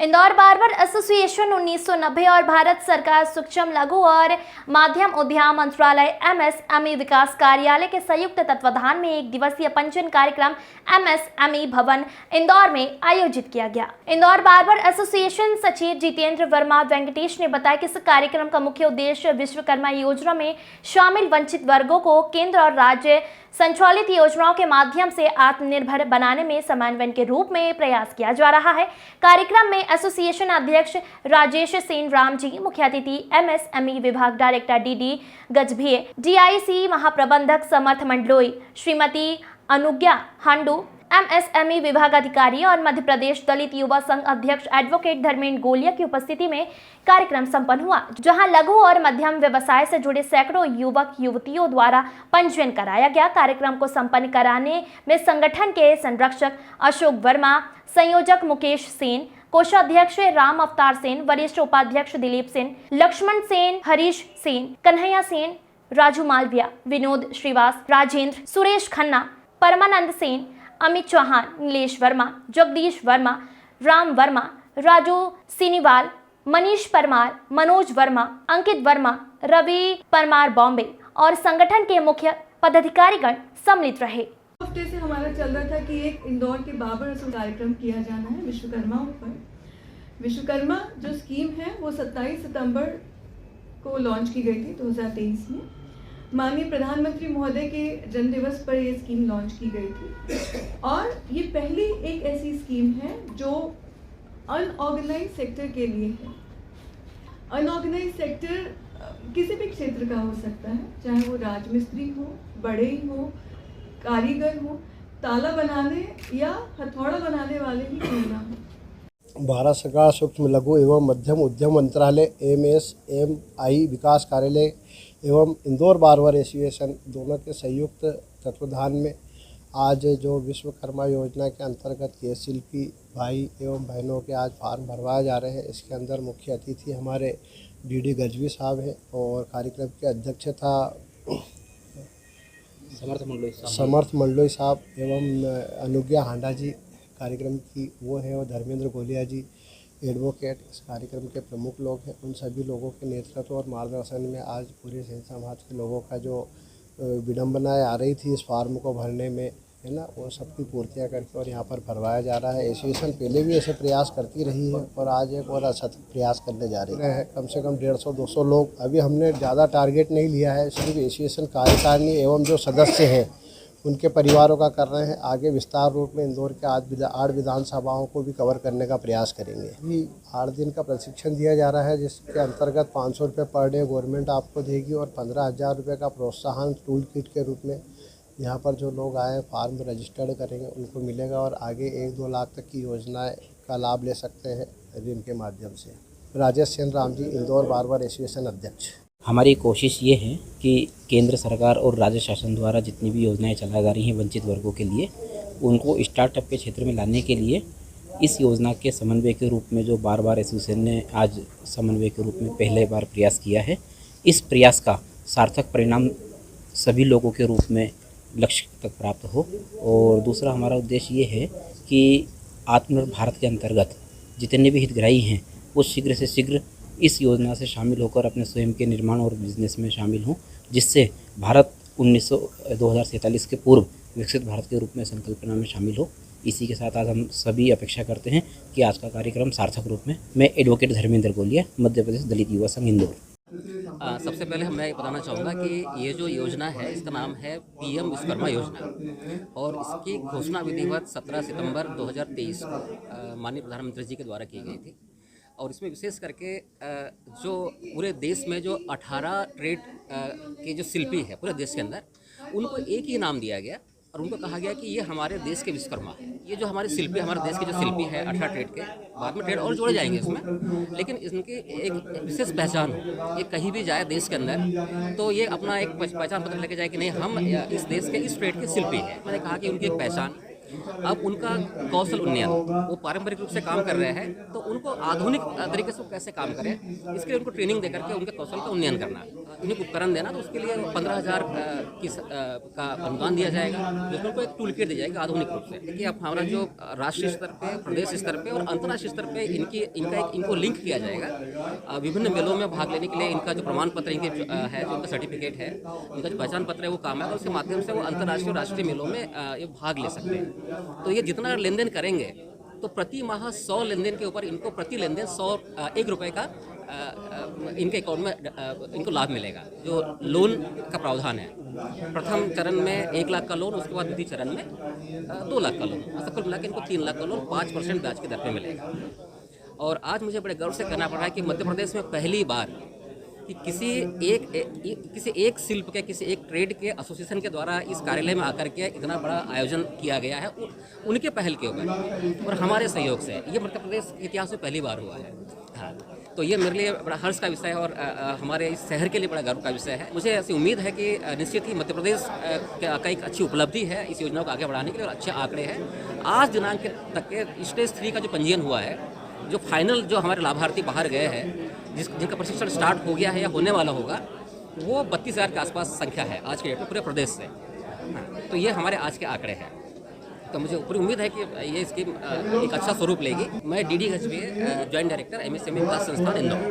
Indore barber association 1990 और भारत सरकार सूक्ष्म लघु और माध्यम उद्यम मंत्रालय एमएसएमई विकास कार्यालय के संयुक्त तत्वाधान में एक दिवसीय पंजीयन कार्यक्रम एमएसएमई भवन इंदौर में आयोजित किया गया। इंदौर बार्बर एसोसिएशन सचिव जितेंद्र वर्मा वेंकटेश ने बताया कि इस कार्यक्रम का मुख्य उद्देश्य विश्वकर्मा योजना में शामिल वंचित वर्गों को केंद्र और राज्य संचालित योजनाओं के माध्यम से आत्मनिर्भर बनाने में समन्वय के रूप में प्रयास किया जा रहा है। कार्यक्रम में एसोसिएशन अध्यक्ष राजेश सेन राम जी, मुख्य अतिथि एमएसएमई विभाग डायरेक्टर डीडी गजभिये, डीआईसी महाप्रबंधक समर्थ मंडलोई, श्रीमती अनुज्ञा हांडू, एमएसएमई विभाग अधिकारी और मध्य प्रदेश दलित युवा संघ अध्यक्ष एडवोकेट धर्मेंद्र गोलिया की उपस्थिति में कार्यक्रम संपन्न हुआ, जहां लघु और मध्यम व्यवसाय से जुड़े सैकड़ों युवक युवतियों द्वारा पंजीयन कराया गया। कार्यक्रम को संपन्न कराने में संगठन के संरक्षक अशोक वर्मा, संयोजक मुकेश सेन, कोषाध्यक्ष राम अवतार सेन, वरिष्ठ उपाध्यक्ष दिलीप सेन, लक्ष्मण सेन, हरीश सेन, कन्हैया सेन, राजू मालविया, विनोद श्रीवास, राजेंद्र, सुरेश खन्ना, परमानंद सेन, अमित चौहान, नीलेश वर्मा, जगदीश वर्मा, राम वर्मा, राजू सीनीवाल, मनीष परमार, मनोज वर्मा, अंकित वर्मा, रवि परमार बॉम्बे और संगठन के मुख्य पदाधिकारीगण सम्मिलित रहे। हफ्ते से हमारा चल रहा था कि एक इंदौर के बार्बर कार्यक्रम किया जाना है विश्वकर्माओं पर। विश्वकर्मा जो स्कीम है वो 27 सितंबर को लॉन्च की गई थी 2023 में। माननीय प्रधानमंत्री महोदय के जन्मदिवस पर ये स्कीम लॉन्च की गई थी और ये पहली एक ऐसी स्कीम है जो अनऑर्गेनाइज सेक्टर के लिए है। अनऑर्गेनाइज सेक्टर किसी भी क्षेत्र का हो सकता है, चाहे वो राजमिस्त्री हो, बढ़ई हो, कारीगर हो, ताला बनाने या हथौड़ा बनाने वाले ही क्यों ना हो। भारत सरकार सूक्ष्म लघु एवं मध्यम उद्यम मंत्रालय एमएसएमई विकास कार्यालय एवं इंदौर बार्बर एसोसिएशन दोनों के संयुक्त तत्वाधान में आज जो विश्वकर्मा योजना के अंतर्गत के शिल्पी भाई एवं बहनों के आज फॉर्म भरवाए जा रहे हैं। इसके अंदर मुख्य अतिथि हमारे डीडी गजवी साहब हैं और कार्यक्रम के अध्यक्ष था समर्थ मंडलोई साहब एवं अनुज्ञा हांडा जी कार्यक्रम की वो है और धर्मेंद्र गोलिया जी एडवोकेट इस कार्यक्रम के प्रमुख लोग हैं। उन सभी लोगों के नेतृत्व और मार्गदर्शन में आज पूरे समाज के लोगों का जो विडम्बनाएँ आ रही थी इस फॉर्म को भरने में, है ना, वो सबकी पूर्तियाँ करके और यहाँ पर भरवाया जा रहा है। एसोसिएशन पहले भी ऐसे प्रयास करती रही है और आज एक और अच्छा प्रयास करने जा रही है। कम से कम 150-200 लोग, अभी हमने ज़्यादा टारगेट नहीं लिया है, सिर्फ एसोसिएशन कार्यकारिणी एवं जो सदस्य हैं उनके परिवारों का कर रहे हैं। आगे विस्तार रूप में इंदौर के 8 विधानसभाओं को भी कवर करने का प्रयास करेंगे। अभी 8 दिन का प्रशिक्षण दिया जा रहा है जिसके अंतर्गत 500 रुपये पर डे गवर्नमेंट आपको देगी और 15,000 रुपये का प्रोत्साहन टूल किट के रूप में यहाँ पर जो लोग आए फार्म रजिस्टर्ड करेंगे उनको मिलेगा और आगे 1-2 लाख तक की योजनाएँ का लाभ ले सकते हैं ऋण के माध्यम से। राजेश सेन राम जी, इंदौर बार्बर एसोसिएशन अध्यक्ष। हमारी कोशिश ये है कि केंद्र सरकार और राज्य शासन द्वारा जितनी भी योजनाएं चलाई जा रही हैं वंचित वर्गों के लिए, उनको स्टार्टअप के क्षेत्र में लाने के लिए इस योजना के समन्वय के रूप में जो बार्बर एसोसिएशन ने आज समन्वय के रूप में पहले बार प्रयास किया है, इस प्रयास का सार्थक परिणाम सभी लोगों के रूप में लक्ष्य तक प्राप्त हो। और दूसरा हमारा उद्देश्य ये है कि आत्मनिर्भर भारत के अंतर्गत जितने भी हितग्राही हैं वो शीघ्र से शीघ्र इस योजना से शामिल होकर अपने स्वयं के निर्माण और बिजनेस में शामिल हों, जिससे भारत 2047 के पूर्व विकसित भारत के रूप में संकल्पना में शामिल हो। इसी के साथ आज हम सभी अपेक्षा करते हैं कि आज का कार्यक्रम सार्थक रूप में। मैं एडवोकेट धर्मेंद्र गोलिया, मध्य प्रदेश दलित युवा संघ इंदौर। सबसे पहले मैं ये बताना चाहूँगा कि ये जो योजना है इसका नाम है पीएम विश्वकर्मा योजना और इसकी घोषणा विधिवत 17 सितंबर 2023 माननीय प्रधानमंत्री जी के द्वारा की गई थी। और इसमें विशेष करके जो पूरे देश में जो 18 ट्रेड के जो शिल्पी है पूरे देश के अंदर, उनको एक ही नाम दिया गया और उनको कहा गया कि ये हमारे देश के विश्वकर्मा है। ये जो हमारे शिल्पी, हमारे देश के जो शिल्पी है 18 ट्रेड के, बाद में ट्रेड और जोड़े जाएंगे इसमें, लेकिन इनकी एक विशेष पहचान हो। ये कहीं भी जाए देश के अंदर तो ये अपना एक पहचान पत्र लेके जाए कि नहीं हम इस देश के इस ट्रेड के शिल्पी हैं। मैंने कहा कि उनकी एक पहचान, अब उनका कौशल उन्नयन, वो पारंपरिक रूप से काम कर रहे हैं तो उनको आधुनिक तरीके से कैसे काम करें, इसके लिए उनको ट्रेनिंग देकर के उनके कौशल का उन्नयन करना। आधुनिक उपकरण देना, तो उसके लिए 15,000 का अनुदान दिया जाएगा, जिसमें उनको एक टूल किट दी जाएगी आधुनिक रूप से। देखिए अब हमारा जो राष्ट्रीय स्तर पे, प्रदेश स्तर पे और अंतर्राष्ट्रीय स्तर पे इनको लिंक किया जाएगा। विभिन्न मेलों में भाग लेने के लिए इनका जो प्रमाण पत्र है, जो इनका सर्टिफिकेट है, इनका जो पहचान पत्र है, वो काम है, और उसके माध्यम से वो अंतर्राष्ट्रीय और राष्ट्रीय मेलों में ये भाग ले सकते हैं। तो ये जितना लेन देन करेंगे तो प्रति माह 100 लेन देन के ऊपर इनको प्रति लेन देन 1 रुपये का इनके अकाउंट में इनको लाभ मिलेगा। जो लोन का प्रावधान है, प्रथम चरण में 1 लाख का लोन, उसके बाद द्वितीय चरण में 2 लाख का लोन, सब कुल मिला के इनको 3 लाख का लोन 5% ब्याज की दर पे मिलेगा। और आज मुझे बड़े गर्व से कहना पड़ रहा है कि मध्य प्रदेश में पहली बार कि किसी एक शिल्प के, किसी एक ट्रेड के एसोसिएशन के द्वारा इस कार्यालय में आकर के इतना बड़ा आयोजन किया गया है, उनके पहल के ऊपर और हमारे सहयोग से। ये मध्य प्रदेश के इतिहास में पहली बार हुआ है। हाँ, तो ये मेरे लिए बड़ा हर्ष का विषय है और हमारे इस शहर के लिए बड़ा गर्व का विषय है। मुझे ऐसी उम्मीद है कि निश्चित ही मध्य प्रदेश का एक अच्छी उपलब्धि है इस योजना को आगे बढ़ाने के लिए, और अच्छे आंकड़े हैं। आज दिनांक तक के स्टेज 3 का जो पंजीयन हुआ है, जो फाइनल जो हमारे लाभार्थी बाहर गए हैं, जिनका प्रशिक्षण स्टार्ट हो गया है या होने वाला होगा, वो 32,000 के आसपास संख्या है आज के डेट में पूरे प्रदेश से। तो ये हमारे आज के आंकड़े हैं। तो मुझे पूरी उम्मीद है कि ये स्कीम एक अच्छा स्वरूप लेगी। मैं DD गजबे, जॉइंट डायरेक्टर MSME विकास संस्थान इंदौर।